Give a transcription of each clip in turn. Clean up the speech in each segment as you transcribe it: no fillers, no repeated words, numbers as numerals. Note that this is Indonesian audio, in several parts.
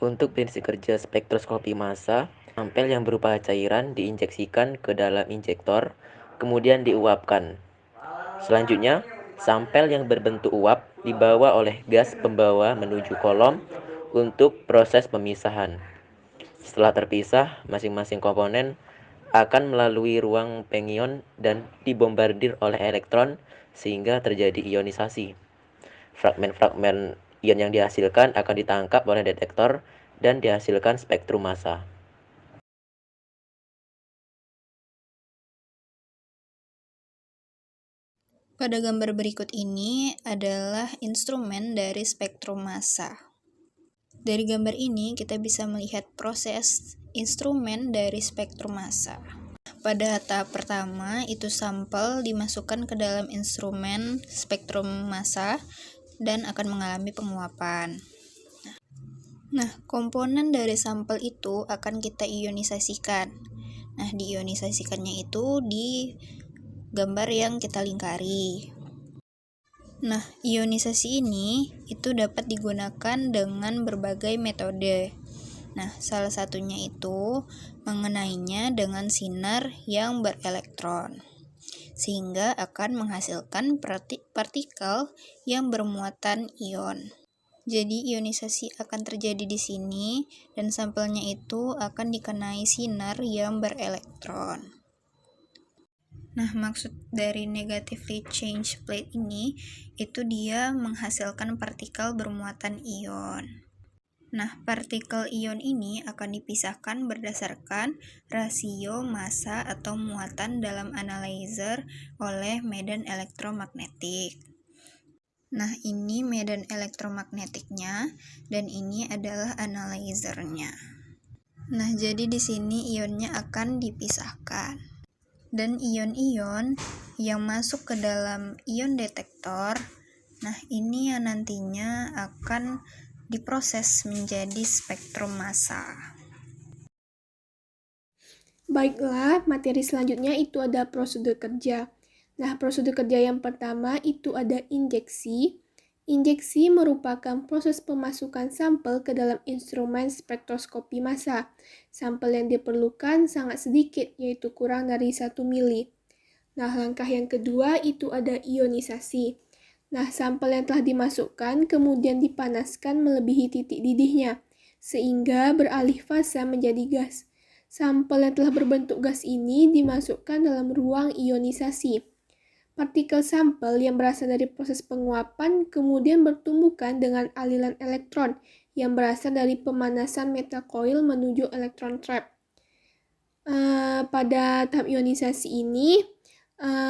Untuk prinsip kerja spektroskopi massa, sampel yang berupa cairan diinjeksikan ke dalam injektor, kemudian diuapkan. Selanjutnya, sampel yang berbentuk uap dibawa oleh gas pembawa menuju kolom untuk proses pemisahan. Setelah terpisah, masing-masing komponen akan melalui ruang pengion dan dibombardir oleh elektron sehingga terjadi ionisasi. Fragmen-fragmen ion yang dihasilkan akan ditangkap oleh detektor dan dihasilkan spektrum massa. Pada gambar berikut ini adalah instrumen dari spektrum massa. Dari gambar ini kita bisa melihat proses instrumen dari spektrum massa. Pada tahap pertama, itu sampel dimasukkan ke dalam instrumen spektrum massa dan akan mengalami penguapan. Nah, komponen dari sampel itu akan kita ionisasikan. Nah, diionisasikannya itu di gambar yang kita lingkari. Nah, ionisasi ini itu dapat digunakan dengan berbagai metode. Nah, salah satunya itu mengenainya dengan sinar yang berelektron, sehingga akan menghasilkan partikel yang bermuatan ion. Jadi, ionisasi akan terjadi di sini, dan sampelnya itu akan dikenai sinar yang berelektron. Nah, maksud dari negatively charged plate ini, itu dia menghasilkan partikel bermuatan ion. Nah, partikel ion ini akan dipisahkan berdasarkan rasio massa atau muatan dalam analyzer oleh medan elektromagnetik. Nah, ini medan elektromagnetiknya, dan ini adalah analyzernya. Nah, jadi di sini ionnya akan dipisahkan. Dan ion-ion yang masuk ke dalam ion detektor, nah ini yang nantinya akan diproses menjadi spektrum massa. Baiklah, materi selanjutnya itu ada prosedur kerja. Nah, prosedur kerja yang pertama itu ada injeksi. Injeksi merupakan proses pemasukan sampel ke dalam instrumen spektroskopi massa. Sampel yang diperlukan sangat sedikit, yaitu kurang dari 1 mili. Nah, langkah yang kedua itu ada ionisasi. Nah, sampel yang telah dimasukkan kemudian dipanaskan melebihi titik didihnya, sehingga beralih fasa menjadi gas. Sampel yang telah berbentuk gas ini dimasukkan dalam ruang ionisasi. Partikel sampel yang berasal dari proses penguapan kemudian bertumbukan dengan aliran elektron yang berasal dari pemanasan metal coil menuju elektron trap. Pada tahap ionisasi ini,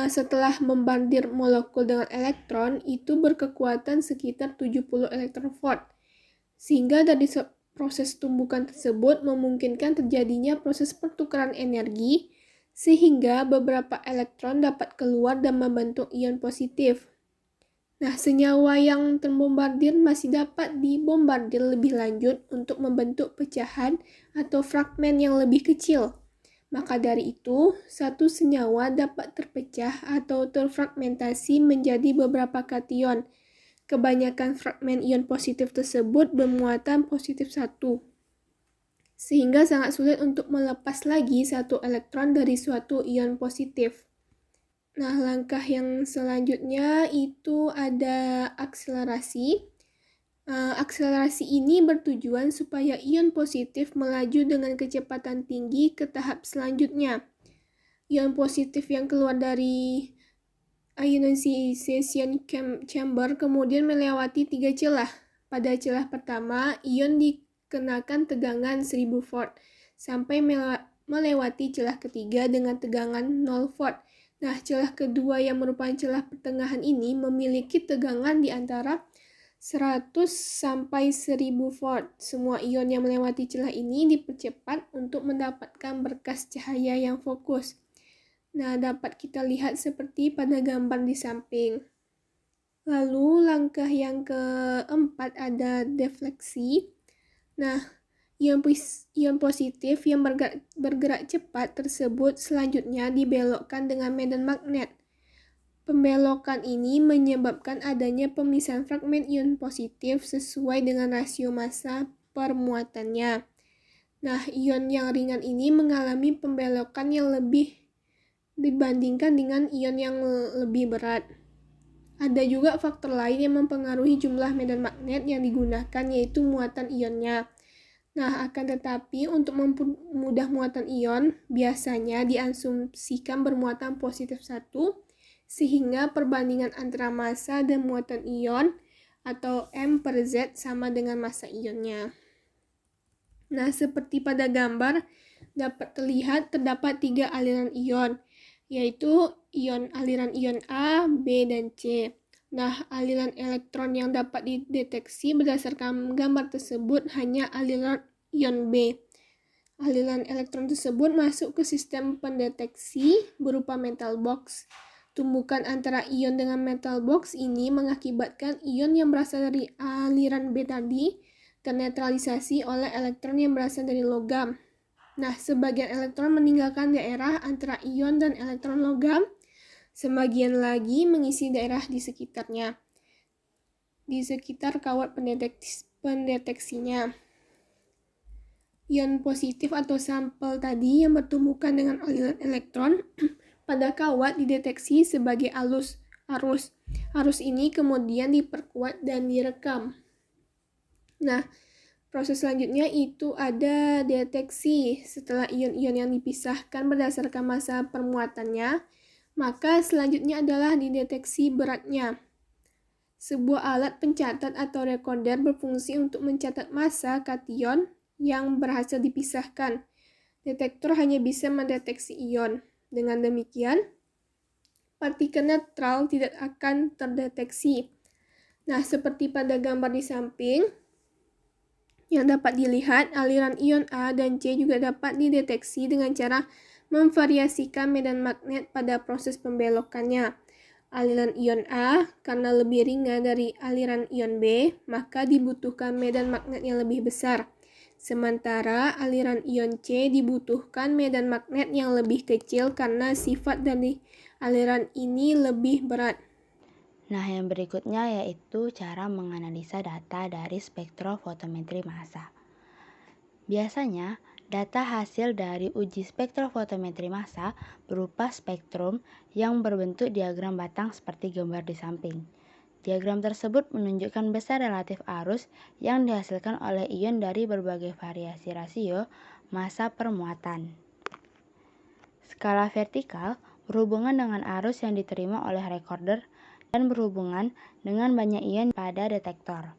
setelah membandir molekul dengan elektron, itu berkekuatan sekitar 70 elektron volt. Sehingga dari proses tumbukan tersebut memungkinkan terjadinya proses pertukaran energi, sehingga beberapa elektron dapat keluar dan membentuk ion positif. Nah, senyawa yang terbombardir masih dapat dibombardir lebih lanjut untuk membentuk pecahan atau fragmen yang lebih kecil. Maka dari itu, satu senyawa dapat terpecah atau terfragmentasi menjadi beberapa kation. Kebanyakan fragmen ion positif tersebut bermuatan positif 1, sehingga sangat sulit untuk melepas lagi satu elektron dari suatu ion positif. Nah, langkah yang selanjutnya itu ada akselerasi. Akselerasi ini bertujuan supaya ion positif melaju dengan kecepatan tinggi ke tahap selanjutnya. Ion positif yang keluar dari ionization chamber kemudian melewati 3 celah. Pada celah pertama, ion dikenakan tegangan 1000 volt sampai melewati celah ketiga dengan tegangan 0 volt. Nah, celah kedua yang merupakan celah pertengahan ini memiliki tegangan di antara 100 sampai 1000 volt. Semua ion yang melewati celah ini dipercepat untuk mendapatkan berkas cahaya yang fokus. Nah, dapat kita lihat seperti pada gambar di samping. Lalu langkah yang keempat ada defleksi. Nah, ion positif yang bergerak cepat tersebut selanjutnya dibelokkan dengan medan magnet. Pembelokan ini menyebabkan adanya pemisahan fragmen ion positif sesuai dengan rasio massa permuatannya. Nah, ion yang ringan ini mengalami pembelokan yang lebih dibandingkan dengan ion yang lebih berat. Ada juga faktor lain yang mempengaruhi jumlah medan magnet yang digunakan, yaitu muatan ionnya. Nah, akan tetapi untuk mempermudah muatan ion, biasanya diasumsikan bermuatan positif 1, sehingga perbandingan antara massa dan muatan ion atau M per Z sama dengan massa ionnya. Nah, seperti pada gambar dapat terlihat terdapat 3 aliran ion, yaitu aliran ion A, B, dan C. Nah, aliran elektron yang dapat dideteksi berdasarkan gambar tersebut hanya aliran ion B. Aliran elektron tersebut masuk ke sistem pendeteksi berupa metal box. Tumbukan antara ion dengan metal box ini mengakibatkan ion yang berasal dari aliran B tadi ternetralisasi oleh elektron yang berasal dari logam. Nah, sebagian elektron meninggalkan daerah antara ion dan elektron logam, sebagian lagi mengisi daerah di sekitarnya, di sekitar kawat pendeteksinya. Ion positif atau sampel tadi yang bertumbukan dengan aliran elektron pada kawat dideteksi sebagai arus. Arus ini kemudian diperkuat dan direkam. Nah, proses selanjutnya itu ada deteksi. Setelah ion-ion yang dipisahkan berdasarkan massa permuatannya, maka selanjutnya adalah dideteksi beratnya. Sebuah alat pencatat atau recorder berfungsi untuk mencatat massa kation yang berhasil dipisahkan. Detektor hanya bisa mendeteksi ion. Dengan demikian, partikel netral tidak akan terdeteksi. Nah, seperti pada gambar di samping, yang dapat dilihat, aliran ion A dan C juga dapat dideteksi dengan cara memvariasikan medan magnet pada proses pembelokannya. Aliran ion A karena lebih ringan dari aliran ion B, maka dibutuhkan medan magnet yang lebih besar. Sementara aliran ion C dibutuhkan medan magnet yang lebih kecil karena sifat dari aliran ini lebih berat. Nah, yang berikutnya yaitu cara menganalisa data dari spektrofotometri massa. Biasanya, data hasil dari uji spektrofotometri massa berupa spektrum yang berbentuk diagram batang seperti gambar di samping. Diagram tersebut menunjukkan besar relatif arus yang dihasilkan oleh ion dari berbagai variasi rasio massa per muatan. Skala vertikal berhubungan dengan arus yang diterima oleh recorder dan berhubungan dengan banyak ion pada detektor.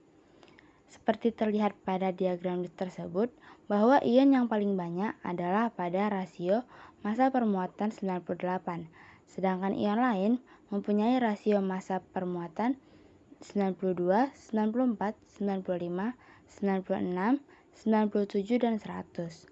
Seperti terlihat pada diagram tersebut, bahwa ion yang paling banyak adalah pada rasio massa per muatan 98, sedangkan ion lain mempunyai rasio massa per muatan 92, 94, 95, 96, 97, dan 100.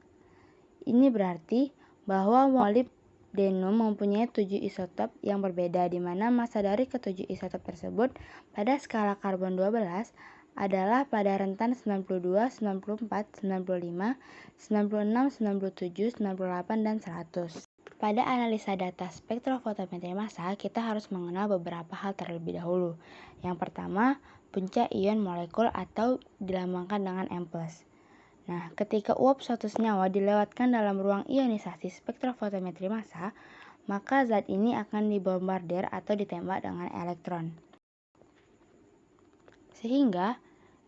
Ini berarti bahwa molybdenum mempunyai 7 isotop yang berbeda, di mana massa dari ketujuh isotop tersebut pada skala karbon 12 adalah pada rentan 92, 94, 95, 96, 97, 98, dan 100. Pada analisa data spektrofotometri massa, kita harus mengenal beberapa hal terlebih dahulu. Yang pertama, puncak ion molekul atau dilambangkan dengan M+. Nah, ketika uap suatu senyawa dilewatkan dalam ruang ionisasi spektrofotometri massa, maka zat ini akan dibombardir atau ditembak dengan elektron. Sehingga,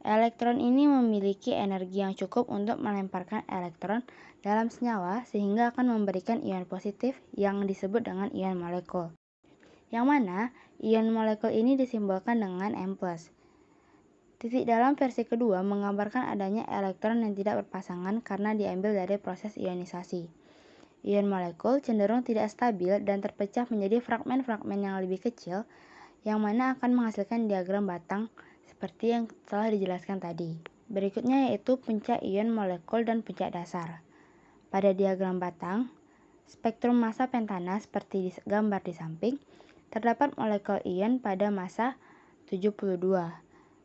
elektron ini memiliki energi yang cukup untuk melemparkan elektron dalam senyawa sehingga akan memberikan ion positif yang disebut dengan ion molekul. Yang mana, ion molekul ini disimbolkan dengan M+. Titik dalam versi kedua menggambarkan adanya elektron yang tidak berpasangan karena diambil dari proses ionisasi. Ion molekul cenderung tidak stabil dan terpecah menjadi fragmen-fragmen yang lebih kecil, yang mana akan menghasilkan diagram batang seperti yang telah dijelaskan tadi. Berikutnya yaitu puncak ion molekul dan puncak dasar. Pada diagram batang, spektrum massa pentana seperti di gambar di samping, terdapat molekul ion pada massa 72.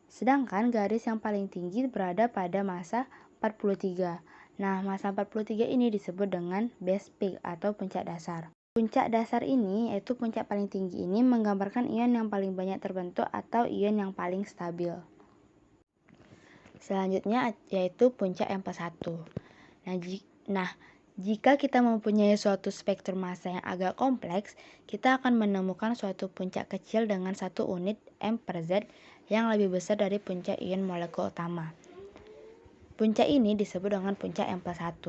Sedangkan garis yang paling tinggi berada pada massa 43. Nah, massa 43 ini disebut dengan base peak atau puncak dasar. Puncak dasar ini, yaitu puncak paling tinggi ini, menggambarkan ion yang paling banyak terbentuk atau ion yang paling stabil. Selanjutnya yaitu puncak M+1. Nah, jika kita mempunyai suatu spektrum massa yang agak kompleks, kita akan menemukan suatu puncak kecil dengan 1 unit M/Z yang lebih besar dari puncak ion molekul utama. Puncak ini disebut dengan puncak M+1.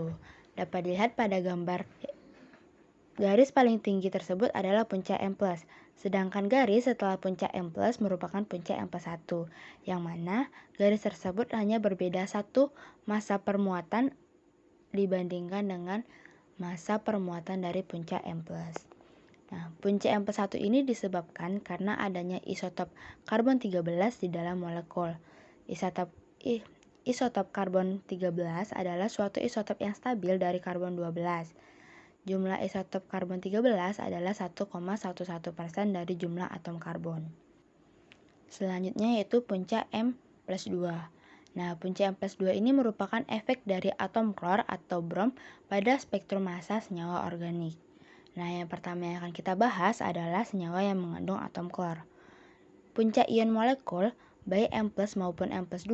Dapat dilihat pada gambar. Garis paling tinggi tersebut adalah puncak M+, sedangkan garis setelah puncak M+ merupakan puncak M+1, yang mana garis tersebut hanya berbeda 1 massa permuatan dibandingkan dengan massa permuatan dari puncak M+. Nah, puncak M+1 ini disebabkan karena adanya isotop karbon 13 di dalam molekul. Isotop karbon 13 adalah suatu isotop yang stabil dari karbon 12. Jumlah isotop karbon 13 adalah 1,11% dari jumlah atom karbon. Selanjutnya yaitu puncak M+2. Nah, puncak M+2 ini merupakan efek dari atom klor atau brom pada spektrum massa senyawa organik. Nah, yang pertama yang akan kita bahas adalah senyawa yang mengandung atom klor. Puncak ion molekul, baik M+ maupun M+2,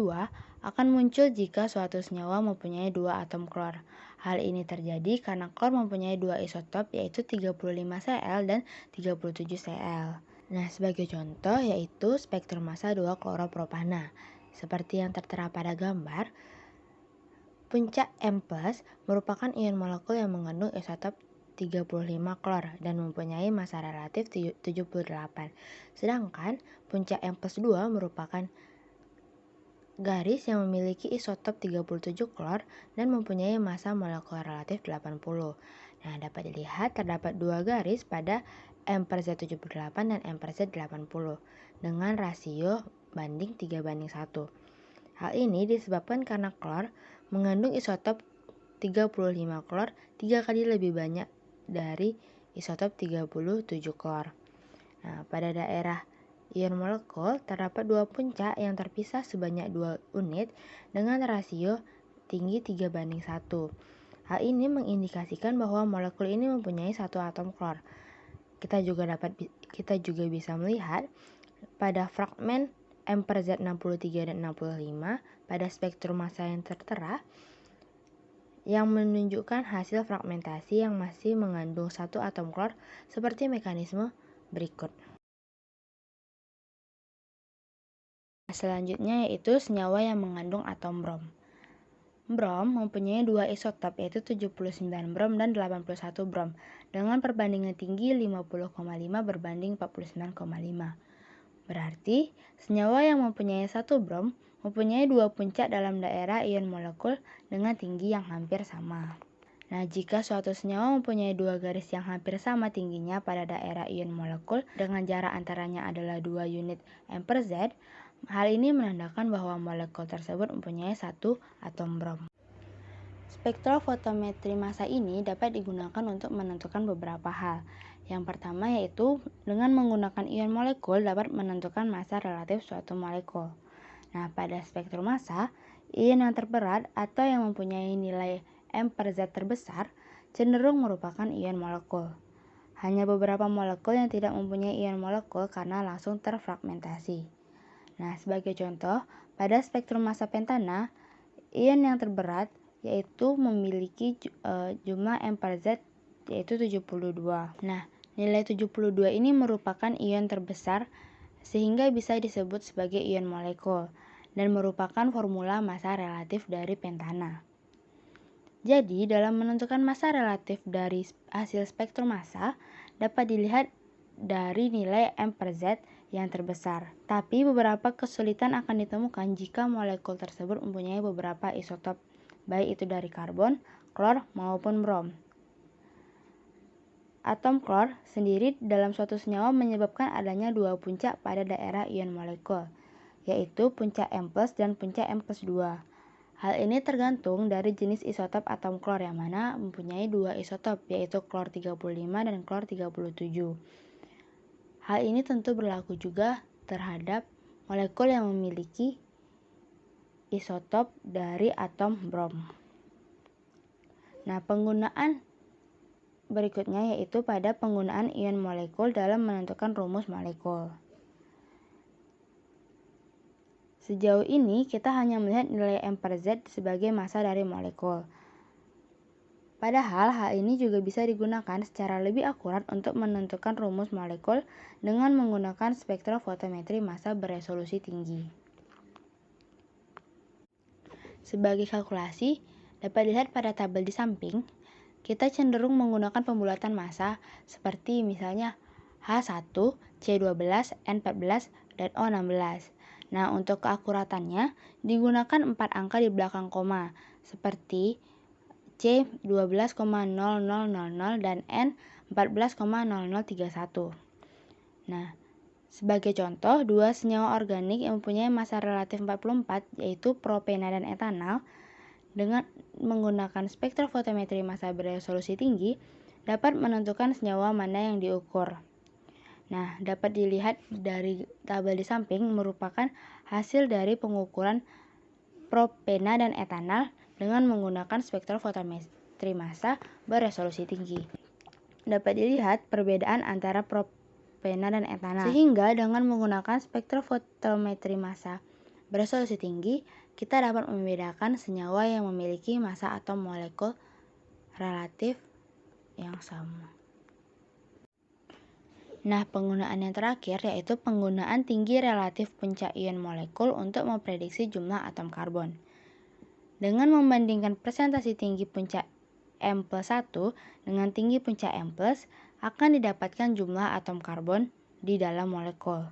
akan muncul jika suatu senyawa mempunyai 2 atom klor. Hal ini terjadi karena klor mempunyai 2 isotop, yaitu 35Cl dan 37Cl. Nah, sebagai contoh yaitu spektrum massa 2-kloropropana. Seperti yang tertera pada gambar, puncak M+ merupakan ion molekul yang mengandung isotop 35 klor dan mempunyai massa relatif 78. Sedangkan puncak M+2 merupakan garis yang memiliki isotop 37 klor dan mempunyai massa molekul relatif 80. Nah, dapat dilihat terdapat 2 garis pada M/Z78 dan M/Z80 dengan rasio banding 3:1. Hal ini disebabkan karena klor mengandung isotop 35 klor 3 kali lebih banyak dari isotop 37 klor. Nah, pada daerah ion molekul terdapat 2 puncak yang terpisah sebanyak 2 unit dengan rasio tinggi 3:1. Hal ini mengindikasikan bahwa molekul ini mempunyai 1 atom klor. Kita juga bisa melihat pada fragmen M/Z63 dan 65 pada spektrum massa yang tertera yang menunjukkan hasil fragmentasi yang masih mengandung 1 atom klor seperti mekanisme berikut. Selanjutnya yaitu senyawa yang mengandung atom brom. Brom mempunyai 2 isotop yaitu 79 brom dan 81 brom dengan perbandingan tinggi 50,5 berbanding 49,5. Berarti senyawa yang mempunyai 1 brom mempunyai 2 puncak dalam daerah ion molekul dengan tinggi yang hampir sama. Nah, jika suatu senyawa mempunyai 2 garis yang hampir sama tingginya pada daerah ion molekul dengan jarak antaranya adalah 2 unit M/Z, hal ini menandakan bahwa molekul tersebut mempunyai 1 atom brom. Spektrofotometri massa ini dapat digunakan untuk menentukan beberapa hal. Yang pertama yaitu dengan menggunakan ion molekul dapat menentukan massa relatif suatu molekul. Nah, pada spektrum massa, ion yang terberat atau yang mempunyai nilai M/Z terbesar cenderung merupakan ion molekul. Hanya beberapa molekul yang tidak mempunyai ion molekul karena langsung terfragmentasi. Nah, sebagai contoh, pada spektrum massa pentana, ion yang terberat yaitu memiliki jumlah M/Z yaitu 72. Nah, nilai 72 ini merupakan ion terbesar sehingga bisa disebut sebagai ion molekul dan merupakan formula massa relatif dari pentana. Jadi, dalam menentukan massa relatif dari hasil spektrum massa dapat dilihat dari nilai M/Z yang terbesar. Tapi beberapa kesulitan akan ditemukan jika molekul tersebut mempunyai beberapa isotop, baik itu dari karbon, klor, maupun brom. Atom klor sendiri dalam suatu senyawa menyebabkan adanya 2 puncak pada daerah ion molekul, yaitu puncak M+ dan puncak M+2. Hal ini tergantung dari jenis isotop atom klor yang mana mempunyai 2 isotop, yaitu klor 35 dan klor 37. Hal ini tentu berlaku juga terhadap molekul yang memiliki isotop dari atom brom. Nah, penggunaan berikutnya yaitu pada penggunaan ion molekul dalam menentukan rumus molekul. Sejauh ini kita hanya melihat nilai M per Z sebagai massa dari molekul. Padahal hal ini juga bisa digunakan secara lebih akurat untuk menentukan rumus molekul dengan menggunakan spektrofotometri massa beresolusi tinggi. Sebagai kalkulasi, dapat dilihat pada tabel di samping, kita cenderung menggunakan pembulatan massa seperti misalnya H1, C12, N14, dan O16. Nah, untuk keakuratannya digunakan 4 angka di belakang koma, seperti C12,0000 dan N14,0031. Nah, sebagai contoh, dua senyawa organik yang mempunyai massa relatif 44, yaitu propena dan etanol, dengan menggunakan spektrofotometri massa beresolusi tinggi, dapat menentukan senyawa mana yang diukur. Nah, dapat dilihat dari tabel di samping merupakan hasil dari pengukuran propena dan etanol dengan menggunakan spektrofotometri massa beresolusi tinggi. Dapat dilihat perbedaan antara propena dan etanol. Sehingga dengan menggunakan spektrofotometri massa beresolusi tinggi, kita dapat membedakan senyawa yang memiliki massa atau molekul relatif yang sama. Nah, penggunaan yang terakhir yaitu penggunaan tinggi relatif puncak ion molekul untuk memprediksi jumlah atom karbon. Dengan membandingkan presentasi tinggi puncak M+1 dengan tinggi puncak M+, akan didapatkan jumlah atom karbon di dalam molekul.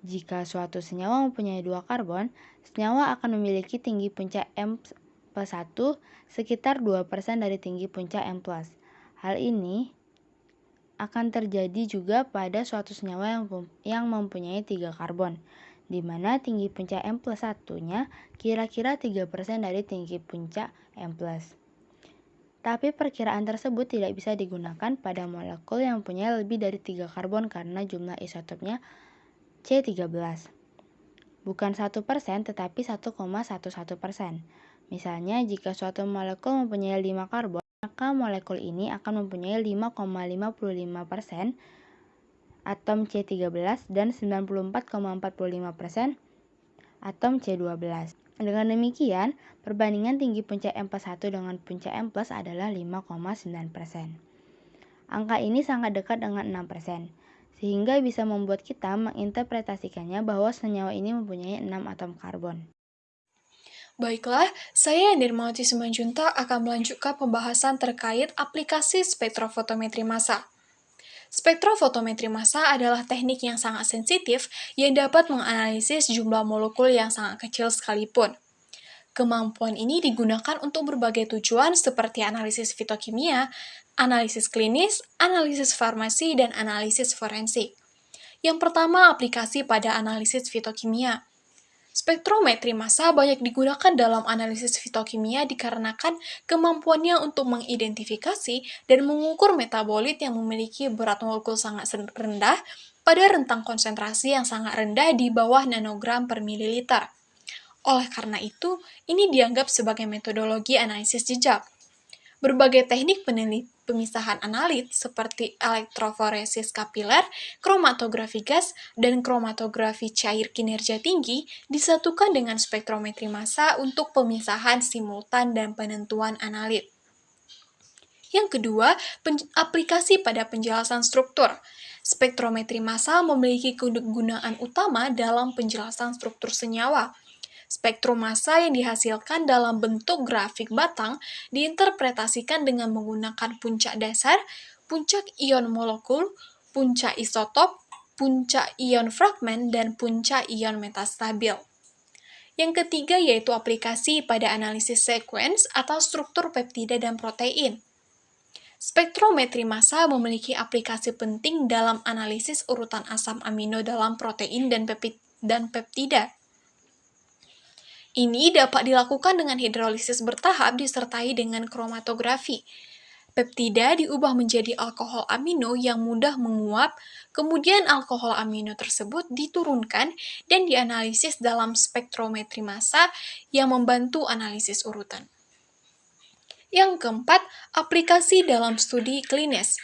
Jika suatu senyawa mempunyai 2 karbon, senyawa akan memiliki tinggi puncak M+1 sekitar 2% dari tinggi puncak M+. Hal ini akan terjadi juga pada suatu senyawa yang mempunyai 3 karbon, di mana tinggi puncak M+1-nya kira-kira 3% dari tinggi puncak M+. Tapi perkiraan tersebut tidak bisa digunakan pada molekul yang mempunyai lebih dari 3 karbon karena jumlah isotopnya C13. Bukan 1%, tetapi 1,11%. Misalnya, jika suatu molekul mempunyai 5 karbon, maka molekul ini akan mempunyai 5,55% atom C13 dan 94,45% atom C12. Dengan demikian, perbandingan tinggi puncak M+1 dengan puncak M+ adalah 5,9%. Angka ini sangat dekat dengan 6%. Sehingga bisa membuat kita menginterpretasikannya bahwa senyawa ini mempunyai 6 atom karbon. Baiklah, saya Nirmawati Simanjuntak akan melanjutkan pembahasan terkait aplikasi spektrofotometri massa. Spektrofotometri massa adalah teknik yang sangat sensitif yang dapat menganalisis jumlah molekul yang sangat kecil sekalipun. Kemampuan ini digunakan untuk berbagai tujuan seperti analisis fitokimia, analisis klinis, analisis farmasi, dan analisis forensik. Yang pertama, aplikasi pada analisis fitokimia. Spektrometri massa banyak digunakan dalam analisis fitokimia dikarenakan kemampuannya untuk mengidentifikasi dan mengukur metabolit yang memiliki berat molekul sangat rendah pada rentang konsentrasi yang sangat rendah di bawah nanogram per mililiter. Oleh karena itu, ini dianggap sebagai metodologi analisis jejak. Berbagai teknik pemisahan analit seperti elektroforesis kapiler, kromatografi gas, dan kromatografi cair kinerja tinggi disatukan dengan spektrometri massa untuk pemisahan simultan dan penentuan analit. Yang kedua, aplikasi pada penjelasan struktur. Spektrometri massa memiliki kegunaan utama dalam penjelasan struktur senyawa. Spektrum massa yang dihasilkan dalam bentuk grafik batang diinterpretasikan dengan menggunakan puncak dasar, puncak ion molekul, puncak isotop, puncak ion fragmen, dan puncak ion metastabil. Yang ketiga yaitu aplikasi pada analisis sekuens atau struktur peptida dan protein. Spektrometri massa memiliki aplikasi penting dalam analisis urutan asam amino dalam protein dan peptida. Ini dapat dilakukan dengan hidrolisis bertahap disertai dengan kromatografi. Peptida diubah menjadi alkohol amino yang mudah menguap, kemudian alkohol amino tersebut diturunkan dan dianalisis dalam spektrometri massa yang membantu analisis urutan. Yang keempat, aplikasi dalam studi klinis.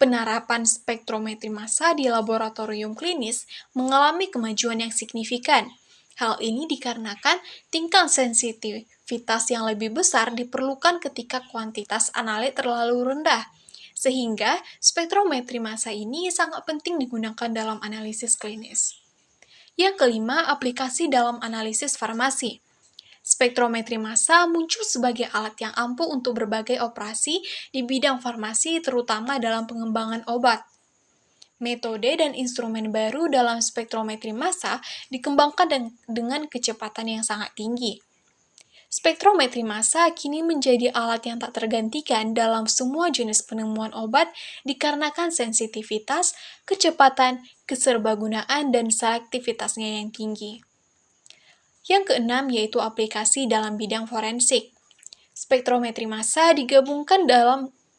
Penerapan spektrometri massa di laboratorium klinis mengalami kemajuan yang signifikan. Hal ini dikarenakan tingkat sensitivitas yang lebih besar diperlukan ketika kuantitas analit terlalu rendah, sehingga spektrometri massa ini sangat penting digunakan dalam analisis klinis. Yang kelima, aplikasi dalam analisis farmasi. Spektrometri massa muncul sebagai alat yang ampuh untuk berbagai operasi di bidang farmasi, terutama dalam pengembangan obat. Metode dan instrumen baru dalam spektrometri massa dikembangkan dengan kecepatan yang sangat tinggi. Spektrometri massa kini menjadi alat yang tak tergantikan dalam semua jenis penemuan obat dikarenakan sensitivitas, kecepatan, keserbagunaan, dan selektivitasnya yang tinggi. Yang keenam yaitu aplikasi dalam bidang forensik. Spektrometri massa digabungkan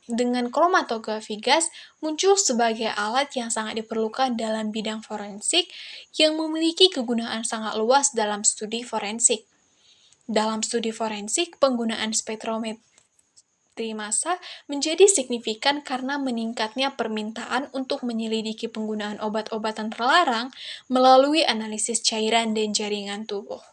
dengan kromatografi gas muncul sebagai alat yang sangat diperlukan dalam bidang forensik yang memiliki kegunaan sangat luas dalam studi forensik. Dalam studi forensik, penggunaan spektrometri massa menjadi signifikan karena meningkatnya permintaan untuk menyelidiki penggunaan obat-obatan terlarang melalui analisis cairan dan jaringan tubuh.